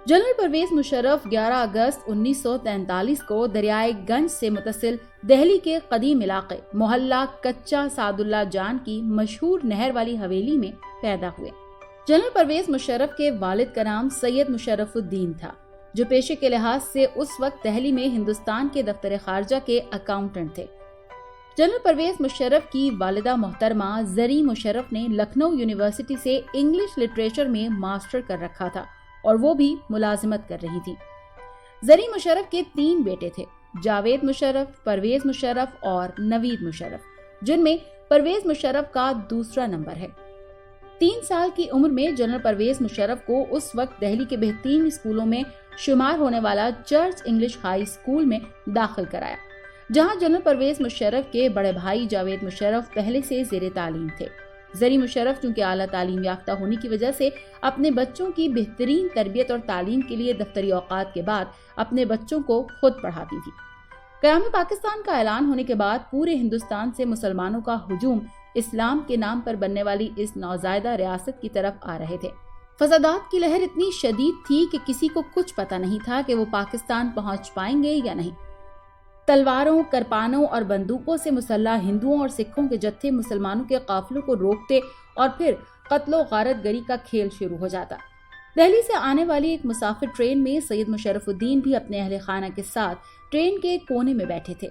General Pervez Musharraf 11 اگست 1943 کو دریائے گنج سے متصل دہلی کے قدیم علاقے محلہ کچا سعد اللہ جان کی مشہور نہر والی حویلی میں پیدا ہوئے۔ جنرل پرویز مشرف کے والد کا نام سید مشرف الدین تھا، جو پیشے کے لحاظ سے اس وقت دہلی میں ہندوستان کے دفتر خارجہ کے اکاؤنٹنٹ تھے۔ جنرل پرویز مشرف کی والدہ محترمہ زری مشرف نے لکھنؤ یونیورسٹی سے انگلش لٹریچر میں ماسٹر کر رکھا تھا اور وہ بھی ملازمت کر رہی تھی۔ زری مشرف کے 3 بیٹے تھے، جاوید مشرف، پرویز مشرف اور نوید مشرف، جن میں پرویز مشرف کا دوسرا نمبر ہے۔ 3 سال کی عمر میں جنرل پرویز مشرف کو اس وقت دہلی کے بہترین اسکولوں میں شمار ہونے والا چرچ انگلش ہائی اسکول میں داخل کرایا، جہاں جنرل پرویز مشرف کے بڑے بھائی جاوید مشرف پہلے سے زیر تعلیم تھے۔ زری مشرف چونکہ اعلیٰ تعلیم یافتہ ہونے کی وجہ سے اپنے بچوں کی بہترین تربیت اور تعلیم کے لیے دفتری اوقات کے بعد اپنے بچوں کو خود پڑھاتی تھی۔ قیام پاکستان کا اعلان ہونے کے بعد پورے ہندوستان سے مسلمانوں کا ہجوم اسلام کے نام پر بننے والی اس نوزائیدہ ریاست کی طرف آ رہے تھے۔ فسادات کی لہر اتنی شدید تھی کہ کسی کو کچھ پتہ نہیں تھا کہ وہ پاکستان پہنچ پائیں گے یا نہیں۔ تلواروں، کرپانوں اور بندوقوں سے مسلح ہندوؤں اور سکھوں کے جتھے مسلمانوں کے قافلوں کو روکتے اور پھر قتل و غارت گری کا کھیل شروع ہو جاتا۔ دہلی سے آنے والی ایک مسافر ٹرین میں سید مشرف الدین بھی اپنے اہل خانہ کے ساتھ ٹرین کے کونے میں بیٹھے تھے۔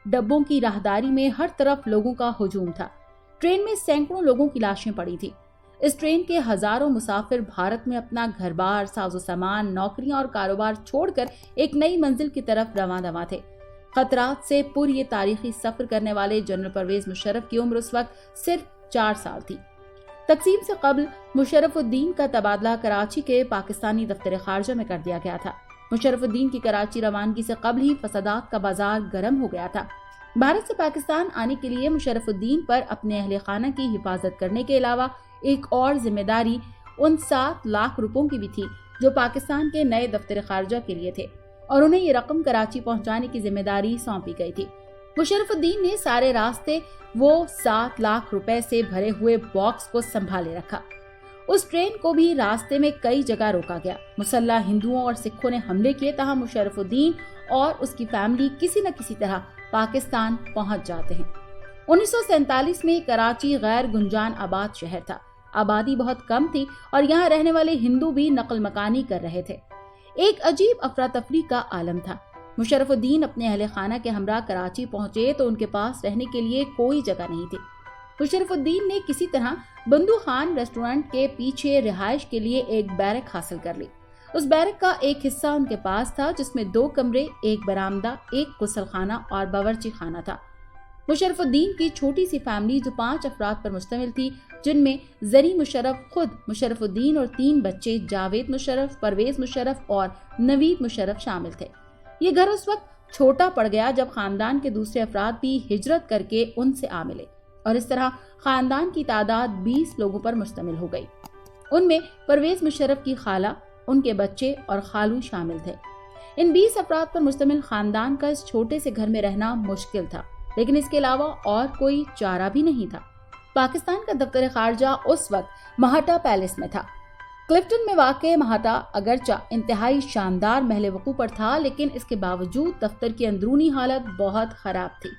ڈبوں کی راہداری میں ہر طرف لوگوں کا ہجوم تھا۔ ٹرین میں سینکڑوں لوگوں کی لاشیں پڑی تھی۔ اس ٹرین کے ہزاروں مسافر بھارت میں اپنا گھر بار، ساز و سامان، نوکریاں اور کاروبار چھوڑ کر ایک نئی منزل کی طرف رواں دواں تھے۔ خطرات سے پر یہ تاریخی سفر کرنے والے جنرل پرویز مشرف کی عمر اس وقت صرف 4 سال تھی۔ تقسیم سے قبل مشرف الدین کا تبادلہ کراچی کے پاکستانی دفتر خارجہ میں کر دیا گیا تھا۔ مشرف الدین کی کراچی روانگی سے قبل ہی فسادات کا بازار گرم ہو گیا تھا۔ بھارت سے پاکستان آنے کے لیے مشرف الدین پر اپنے اہل خانہ کی حفاظت کرنے کے علاوہ ایک اور ذمہ داری ان 7 لاکھ روپوں کی بھی تھی جو پاکستان کے نئے دفتر خارجہ کے لیے تھے، اور انہیں یہ رقم کراچی پہنچانے کی ذمہ داری سونپی گئی تھی۔ مشرف الدین نے سارے راستے وہ 7 لاکھ روپے سے بھرے ہوئے باکس کو سنبھالے رکھا۔ اس ٹرین کو بھی راستے میں کئی جگہ روکا گیا۔ مسلح ہندوؤں اور سکھوں نے حملے کیے، تاہم مشرف الدین اور اس کی فیملی کسی نہ کسی طرح پاکستان پہنچ جاتے ہیں۔ 1947 میں کراچی غیر گنجان آباد شہر تھا۔ آبادی بہت کم تھی اور یہاں رہنے والے ہندو بھی نقل مکانی کر رہے تھے۔ ایک عجیب افراتفری کا عالم تھا۔ مشرف الدین اپنے اہل خانہ کے ہمراہ کراچی پہنچے تو ان کے پاس رہنے کے لیے کوئی جگہ نہیں تھی۔ مشرف الدین نے کسی طرح بندو خان ریسٹورنٹ کے پیچھے رہائش کے لیے ایک بیرک حاصل کر لی۔ اس بیرک کا ایک حصہ ان کے پاس تھا جس میں 2 کمرے، ایک برآمدہ، ایک غسل خانہ اور باورچی خانہ تھا۔ مشرف الدین کی چھوٹی سی فیملی جو 5 افراد پر مشتمل تھی، جن میں زری مشرف، خود مشرف الدین اور 3 بچے جاوید مشرف، پرویز مشرف اور نوید مشرف شامل تھے۔ یہ گھر اس وقت چھوٹا پڑ گیا جب خاندان کے دوسرے افراد بھی ہجرت کر کے ان سے آ ملے، اور اس طرح خاندان کی تعداد 20 لوگوں پر مشتمل ہو گئی۔ ان میں پرویز مشرف کی خالہ، ان کے بچے اور خالو شامل تھے۔ ان 20 افراد پر مشتمل خاندان کا اس چھوٹے سے گھر میں رہنا مشکل تھا، لیکن اس کے علاوہ اور کوئی چارہ بھی نہیں تھا۔ پاکستان کا دفتر خارجہ اس وقت مہاٹا پیلس میں تھا۔ کلفٹن میں واقع مہاٹا اگرچہ انتہائی شاندار محل وقوع پر تھا، لیکن اس کے باوجود دفتر کی اندرونی حالت بہت خراب تھی۔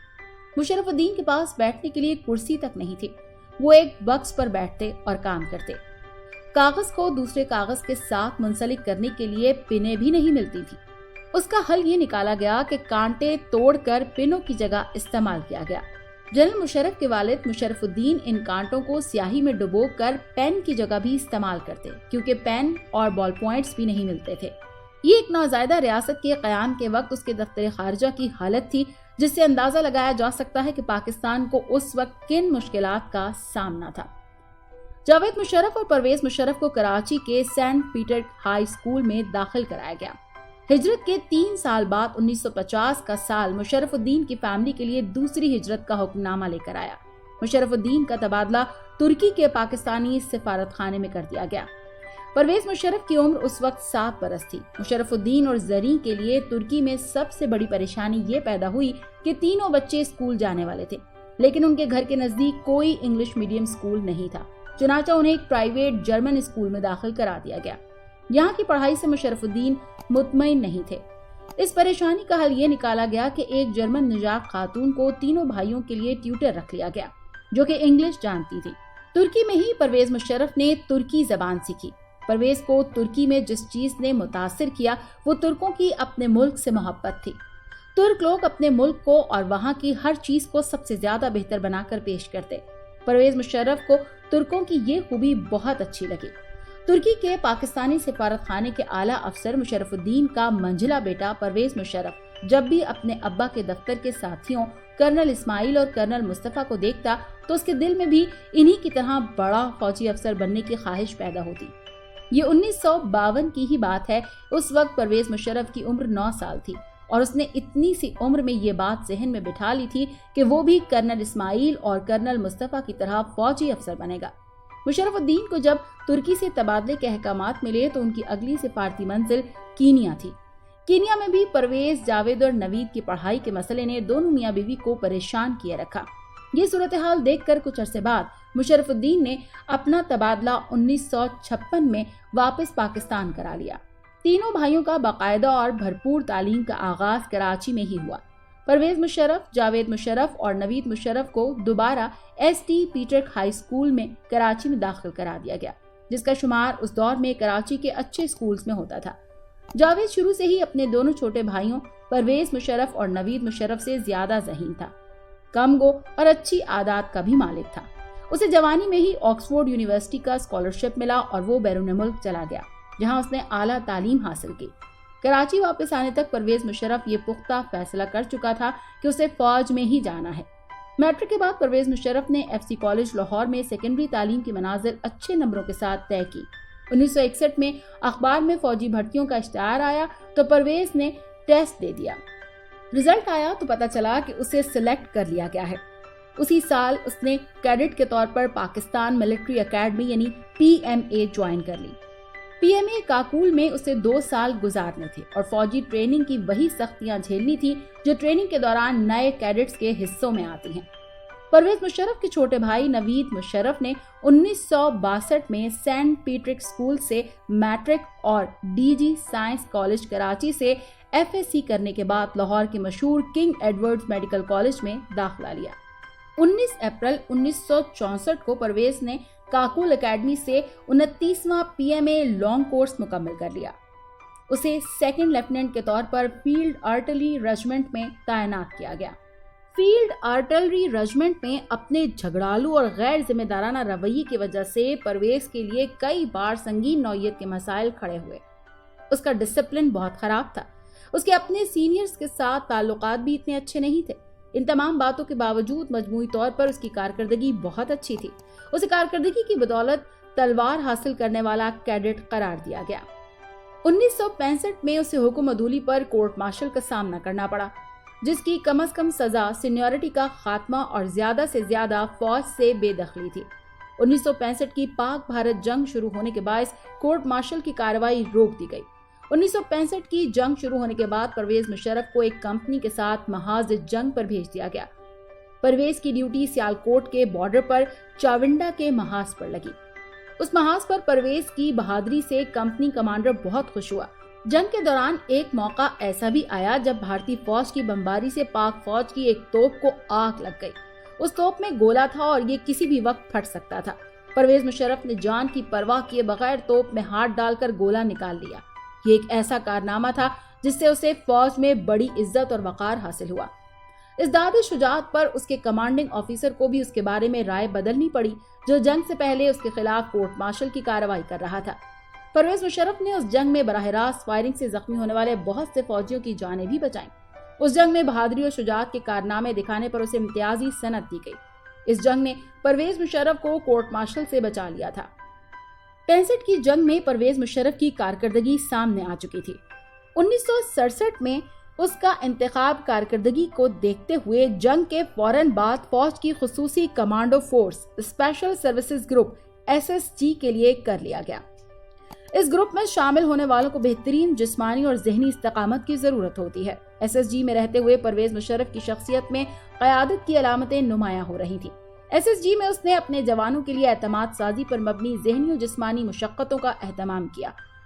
مشرف الدین کے پاس بیٹھنے کے لیے کرسی تک نہیں تھی۔ وہ ایک بکس پر بیٹھتے اور کام کرتے۔ کاغذ کو دوسرے کاغذ کے ساتھ منسلک کرنے کے لیے پنیں بھی نہیں ملتی تھی۔ اس کا حل یہ نکالا گیا کہ کانٹے توڑ کر پنوں کی جگہ استعمال کیا گیا۔ جنرل مشرف کے والد مشرف الدین ان کانٹوں کو سیاہی میں ڈبو کر پین کی جگہ بھی استعمال کرتے، کیونکہ پین اور بال پوائنٹس بھی نہیں ملتے تھے۔ یہ ایک نوزائیدہ ریاست کے قیام کے وقت اس کے دفتر خارجہ کی حالت تھی، جس سے اندازہ لگایا جا سکتا ہے کہ پاکستان کو اس وقت کن مشکلات کا سامنا تھا۔ جاوید مشرف اور پرویز مشرف کو کراچی کے سینٹ پیٹر ہائی اسکول میں داخل کرایا گیا۔ ہجرت کے 3 سال بعد 1950 کا سال مشرف الدین کی فیملی کے لیے دوسری ہجرت کا حکم نامہ لے کر آیا۔ مشرف الدین کا تبادلہ ترکی کے پاکستانی سفارت خانے میں کر دیا گیا۔ پرویز مشرف کی عمر اس وقت 7 برس تھی۔ مشرف الدین اور زریں کے لیے ترکی میں سب سے بڑی پریشانی یہ پیدا ہوئی کہ تینوں بچے اسکول جانے والے تھے، لیکن ان کے گھر کے نزدیک کوئی انگلش میڈیم اسکول نہیں تھا، چنانچہ انہیں ایک پرائیویٹ جرمن اسکول میں داخل کرا دیا گیا۔ یہاں کی پڑھائی سے مشرف الدین مطمئن نہیں تھے۔ اس پریشانی کا حل یہ نکالا گیا کہ ایک جرمن نژاد خاتون کو تینوں بھائیوں کے لیے ٹیوٹر رکھ لیا گیا جو کہ انگلش جانتی تھی۔ ترکی میں ہی پرویز مشرف نے ترکی زبان سیکھی۔ پرویز کو ترکی میں جس چیز نے متاثر کیا وہ ترکوں کی اپنے ملک سے محبت تھی۔ ترک لوگ اپنے ملک کو اور وہاں کی ہر چیز کو سب سے زیادہ بہتر بنا کر پیش کرتے۔ پرویز مشرف کو ترکوں کی یہ خوبی بہت اچھی لگی۔ ترکی کے پاکستانی سفارت خانے کے اعلیٰ افسر مشرف الدین کا منجھلا بیٹا پرویز مشرف جب بھی اپنے ابا کے دفتر کے ساتھیوں کرنل اسماعیل اور کرنل مصطفیٰ کو دیکھتا تو اس کے دل میں بھی انہی کی طرح بڑا فوجی افسر بننے کی خواہش پیدا ہوتی۔ یہ 1952 کی ہی بات ہے۔ اس وقت پرویز مشرف کی عمر 9 سال تھی اور اس نے اتنی سی عمر میں یہ بات ذہن میں بٹھا لی تھی کہ وہ بھی کرنل اسماعیل اور کرنل مصطفیٰ کی طرح فوجی افسر بنے گا۔ مشرف الدین کو جب ترکی سے تبادلے کے احکامات ملے تو ان کی اگلی سفارتی منزل کینیا تھی۔ کینیا میں بھی پرویز، جاوید اور نوید کی پڑھائی کے مسئلے نے دونوں میاں بیوی کو پریشان کیے رکھا۔ یہ صورتحال دیکھ کر کچھ عرصے بعد مشرف الدین نے اپنا تبادلہ 1956 میں واپس پاکستان کرا لیا۔ تینوں بھائیوں کا باقاعدہ اور بھرپور تعلیم کا آغاز کراچی میں ہی ہوا۔ پرویز مشرف، جاوید مشرف اور نوید مشرف کو دوبارہ S T Patrick high school میں کراچی میں داخل کرا دیا گیا، جس کا شمار اس دور میں کراچی کے اچھے اسکولز میں ہوتا تھا۔ جاوید شروع سے ہی اپنے دونوں چھوٹے بھائیوں پرویز مشرف اور نوید مشرف سے زیادہ ذہین تھا۔ کم گو اور اچھی عادات کا بھی مالک تھا۔ اسے جوانی میں ہی آکسفورڈ یونیورسٹی کا اسکالرشپ ملا اور وہ بیرون ملک چلا گیا، جہاں اس نے اعلیٰ تعلیم حاصل کی۔ کراچی واپس آنے تک پرویز مشرف یہ پختہ فیصلہ کر چکا تھا کہ اسے فوج میں ہی جانا ہے۔ میٹرک کے بعد پرویز مشرف نے ایف سی کالج لاہور میں سیکنڈری تعلیم کی منازل اچھے نمبروں کے ساتھ طے کی۔ 1961 میں اخبار میں فوجی بھرتیوں کا اشتہار آیا تو پرویز نے ٹیسٹ دے دیا۔ رزلٹ آیا تو پتا چلا کہ اسے سلیکٹ کر لیا گیا ہے۔ اسی سال اس نے کیڈٹ کے طور پر پاکستان ملٹری اکیڈمی یعنی پی ایم اے جوائن کر لی۔ پی ایم اے کاکول میں اسے 2 سال گزارنے تھے اور فوجی ٹریننگ کی وہی سختیاں جھیلنی تھی جو ٹریننگ کے دوران نئے کیڈٹس کے حصوں میں آتی ہیں۔ پرویز مشرف کے چھوٹے بھائی نوید مشرف نے 1962 میں سینٹ پیٹرک اسکول سے میٹرک اور D J science college Karachi سے ایف ایس سی کرنے کے بعد لاہور کے مشہور کنگ ایڈورڈز میڈیکل کالج میں داخلہ لیا۔ 19 اپریل 1964 کو پرویز نے کاکول اکیڈمی سے 29واں P M A long course مکمل کر لیا۔ اسے سیکنڈ لیفٹیننٹ کے طور پر فیلڈ آرٹلری ریجمنٹ میں تعینات کیا گیا۔ فیلڈ آرٹلری ریجمنٹ میں اپنے جھگڑالو اور غیر ذمہ دارانہ رویے کی وجہ سے پرویز کے لیے کئی بار سنگین نوعیت کے مسائل کھڑے ہوئے۔ اس کا ڈسپلن بہت خراب تھا۔ اس کے اپنے سینئرز کے ساتھ تعلقات بھی اتنے اچھے نہیں تھے۔ ان تمام باتوں کے باوجود مجموعی طور پر اس کی کارکردگی بہت اچھی تھی۔ اسے کارکردگی کی بدولت تلوار حاصل کرنے والا کیڈٹ قرار دیا گیا۔ 1965 میں اسے حکم عدولی پر کورٹ مارشل کا سامنا کرنا پڑا، جس کی کم از کم سزا سینیورٹی کا خاتمہ اور زیادہ سے زیادہ فوج سے بے دخلی تھی۔ 1965 کی پاک بھارت جنگ شروع ہونے کے باعث کورٹ مارشل کی کارروائی روک دی گئی۔ 1965 کی جنگ شروع ہونے کے بعد پرویز مشرف کو ایک کمپنی کے ساتھ محاذ جنگ پر بھیج دیا گیا۔ پرویز کی ڈیوٹی سیالکوٹ کے بارڈر پر چاونڈا کے محاذ پر لگی۔ اس محاذ پر پرویز کی بہادری سے کمپنی کمانڈر بہت خوش ہوا۔ جنگ کے دوران ایک موقع ایسا بھی آیا جب بھارتی فوج کی بمباری سے پاک فوج کی ایک توپ کو آگ لگ گئی۔ اس توپ میں گولا تھا اور یہ کسی بھی وقت پھٹ سکتا تھا۔ پرویز مشرف نے جان کی پرواہ کیے بغیر توپ میں ہاتھ ڈال کر گولا نکال لیا۔ یہ ایک ایسا کارنامہ تھا جس سے اسے فوج میں بڑی عزت اور وقار حاصل ہوا۔ اس داد شجاعت پر اس کے کمانڈنگ آفیسر کو بھی اس کے بارے میں رائے بدلنی پڑی، جو جنگ سے پہلے اس کے خلاف کورٹ مارشل کی کارروائی کر رہا تھا۔ پرویز مشرف نے اس جنگ میں براہ راست فائرنگ سے زخمی ہونے والے بہت سے فوجیوں کی جانیں بھی بچائیں۔ اس جنگ میں بہادری اور شجاعت کے کارنامے دکھانے پر اسے امتیازی سند دی گئی۔ اس جنگ نے پرویز مشرف کو کورٹ مارشل سے بچا لیا تھا۔ 65 کی جنگ میں پرویز مشرف کی کارکردگی سامنے آ چکی تھی۔ 1967 میں اس کا انتخاب کارکردگی کو دیکھتے ہوئے جنگ کے فوراً بعد فوج کی خصوصی commando force special services group SSG کے لیے کر لیا گیا۔ اس گروپ میں شامل ہونے والوں کو بہترین جسمانی اور ذہنی استقامت کی ضرورت ہوتی ہے۔ SSG میں رہتے ہوئے پرویز مشرف کی شخصیت میں قیادت کی علامتیں نمایاں ہو رہی تھیں۔ SSG میں اس نے اپنے جوانوں کے لیے اعتماد سازی پر مبنی ذہنی اور جسمانی مشقتوں کا اہتمام کیا۔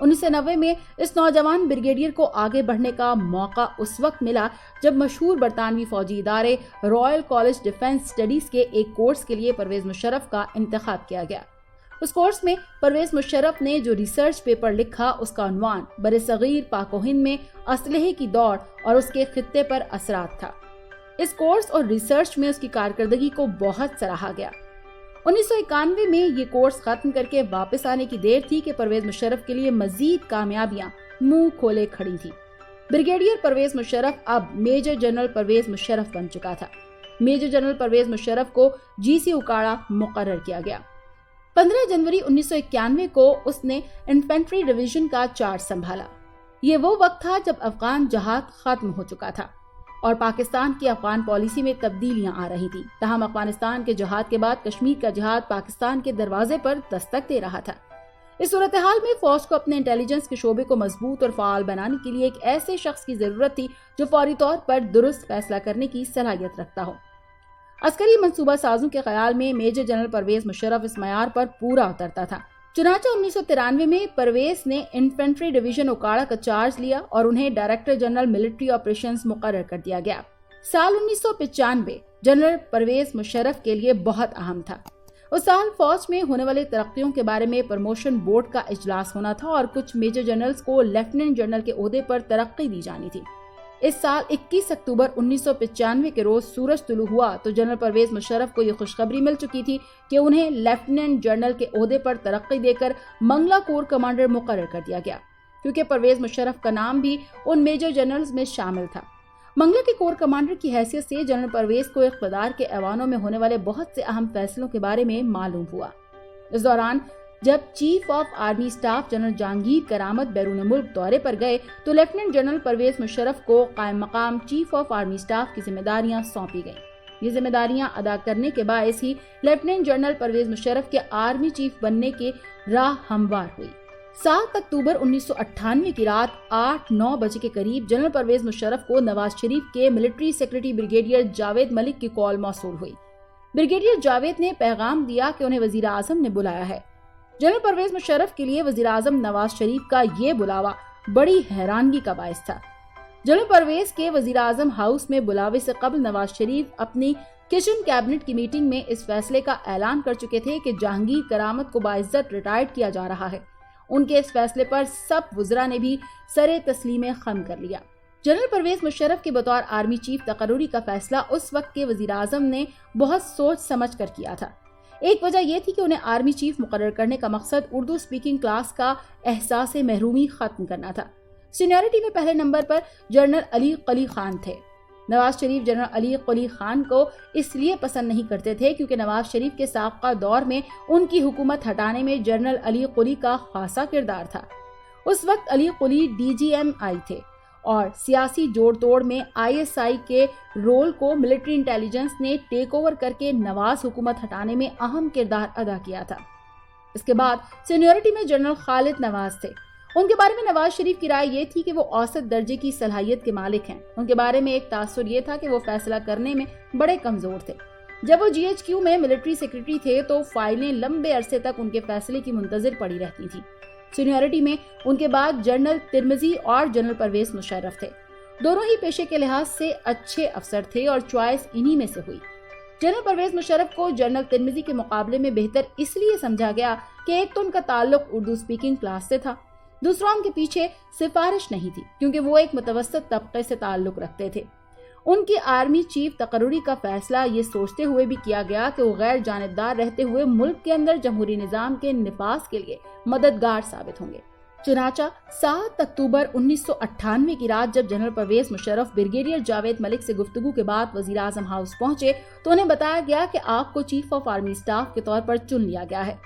1990 میں اس نوجوان بریگیڈیئر کو آگے بڑھنے کا موقع اس وقت ملا جب مشہور برطانوی فوجی ادارے رائل کالج ڈیفنس اسٹڈیز کے ایک کورس کے لیے پرویز مشرف کا انتخاب کیا گیا۔ اس کورس میں پرویز مشرف نے جو ریسرچ پیپر لکھا اس کا عنوان برصغیر پاک و ہند میں اسلحے کی دوڑ اور اس کے خطے پر اثرات تھا۔ اس کورس اور ریسرچ میں اس کی کارکردگی کو بہت سراہا گیا۔ 1991 میں یہ کورس ختم کر کے واپس آنے کی دیر تھی کہ پرویز مشرف کے لیے مزید کامیابیاں منہ کھولے کھڑی تھی۔ بریگیڈیئر پرویز مشرف اب میجر جنرل پرویز مشرف بن چکا تھا۔ میجر جنرل پرویز مشرف کو جی سی اکاڑا مقرر کیا گیا۔ 15 جنوری 1991 کو اس نے انفینٹری ڈویژن کا چارج سنبھالا۔ یہ وہ وقت تھا جب افغان جہاد ختم ہو چکا تھا اور پاکستان کی افغان پالیسی میں تبدیلیاں آ رہی تھیں۔ تاہم افغانستان کے جہاد کے بعد کشمیر کا جہاد پاکستان کے دروازے پر دستک دے رہا تھا۔ اس صورتحال میں فوج کو اپنے انٹیلیجنس کے شعبے کو مضبوط اور فعال بنانے کے لیے ایک ایسے شخص کی ضرورت تھی جو فوری طور پر درست فیصلہ کرنے کی صلاحیت رکھتا ہو۔ عسکری منصوبہ سازوں کے خیال میں میجر جنرل پرویز مشرف اس معیار پر پورا اترتا تھا۔ چنانچہ 1993 میں پرویز نے انفینٹری ڈویژن اکاڑا کا چارج لیا اور انہیں ڈائریکٹر جنرل ملٹری آپریشنز مقرر کر دیا گیا۔ سال 1995 جنرل پرویز مشرف کے لیے بہت اہم تھا۔ اس سال فوج میں ہونے والے ترقیوں کے بارے میں پروموشن بورڈ کا اجلاس ہونا تھا اور کچھ میجر جنرلز کو لیفٹیننٹ جنرل کے عہدے پر ترقی دی جانی تھی۔ اس سال 21 اکتوبر 1995 کے روز سورج طلوع ہوا تو جنرل پرویز مشرف کو یہ خوشخبری مل چکی تھی کہ انہیں لیفٹیننٹ جنرل کے عہدے پر ترقی دے کر منگلا کور کمانڈر مقرر کر دیا گیا، کیونکہ پرویز مشرف کا نام بھی ان میجر جنرلز میں شامل تھا۔ منگلا کے کور کمانڈر کی حیثیت سے جنرل پرویز کو اقتدار کے ایوانوں میں ہونے والے بہت سے اہم فیصلوں کے بارے میں معلوم ہوا۔ اس دوران جب chief of army staff general Jahangir کرامت بیرون ملک دورے پر گئے تو لیفٹیننٹ جنرل پرویز مشرف کو قائم مقام چیف آف آرمی سٹاف کی ذمہ داریاں سونپی گئیں۔ یہ ذمہ داریاں ادا کرنے کے باعث ہی لیفٹیننٹ جنرل پرویز مشرف کے آرمی چیف بننے کے راہ ہموار ہوئی۔ 7 اکتوبر 1998 کی رات 8-9 بجے کے قریب جنرل پرویز مشرف کو نواز شریف کے ملٹری سیکرٹری بریگیڈیئر جاوید ملک کی کال موصول ہوئی۔ بریگیڈیئر جاوید نے پیغام دیا کہ انہیں وزیر اعظم نے بلایا ہے۔ جنرل پرویز مشرف کے لیے وزیر اعظم نواز شریف کا یہ بلاوا بڑی حیرانگی کا باعث تھا۔ جنرل پرویز کے وزیر اعظم ہاؤس میں بلاوے سے قبل نواز شریف اپنی کچن کیبنٹ کی میٹنگ میں اس فیصلے کا اعلان کر چکے تھے کہ جہانگیر کرامت کو باعزت ریٹائرڈ کیا جا رہا ہے۔ ان کے اس فیصلے پر سب وزراء نے بھی سر تسلیم خم کر لیا۔ جنرل پرویز مشرف کے بطور آرمی چیف تقرری کا فیصلہ اس وقت کے وزیر اعظم نے بہت سوچ سمجھ کر کیا تھا۔ ایک وجہ یہ تھی کہ انہیں آرمی چیف مقرر کرنے کا مقصد اردو سپیکنگ کلاس کا احساس محرومی ختم کرنا تھا۔ سینیورٹی میں پہلے نمبر پر جنرل علی قلی خان تھے۔ نواز شریف جنرل علی قلی خان کو اس لیے پسند نہیں کرتے تھے کیونکہ نواز شریف کے سابقہ دور میں ان کی حکومت ہٹانے میں جنرل علی قلی کا خاصا کردار تھا۔ اس وقت علی قلی ڈی جی ایم آئی تھے اور سیاسی جوڑ توڑ میں آئی ایس آئی کے رول کو ملٹری انٹیلیجنس نے ٹیک اوور کر کے نواز حکومت ہٹانے میں اہم کردار ادا کیا تھا۔ اس کے بعد سینیورٹی میں جنرل خالد نواز تھے۔ ان کے بارے میں نواز شریف کی رائے یہ تھی کہ وہ اوسط درجے کی صلاحیت کے مالک ہیں۔ ان کے بارے میں ایک تاثر یہ تھا کہ وہ فیصلہ کرنے میں بڑے کمزور تھے۔ جب وہ جی ایچ کیو میں ملٹری سیکرٹری تھے تو فائلیں لمبے عرصے تک ان کے فیصلے کی منتظر پڑی رہتی تھیں۔ سینیورٹی میں ان کے بعد جنرل ترمذی اور جنرل پرویز مشرف تھے۔ دونوں ہی پیشے کے لحاظ سے اچھے افسر تھے اور چوائس انہی میں سے ہوئی۔ جنرل پرویز مشرف کو جنرل ترمذی کے مقابلے میں بہتر اس لیے سمجھا گیا کہ ایک تو ان کا تعلق اردو سپیکنگ کلاس سے تھا، دوسرا ان کے پیچھے سفارش نہیں تھی کیونکہ وہ ایک متوسط طبقے سے تعلق رکھتے تھے۔ ان کی آرمی چیف تقرری کا فیصلہ یہ سوچتے ہوئے بھی کیا گیا کہ وہ غیر جانبدار رہتے ہوئے ملک کے اندر جمہوری نظام کے نفاذ کے لیے مددگار ثابت ہوں گے۔ چنانچہ 7 اکتوبر 1998 کی رات جب جنرل پرویز مشرف بریگیڈیئر جاوید ملک سے گفتگو کے بعد وزیر اعظم ہاؤس پہنچے تو انہیں بتایا گیا کہ آپ کو چیف آف آرمی سٹاف کے طور پر چن لیا گیا ہے۔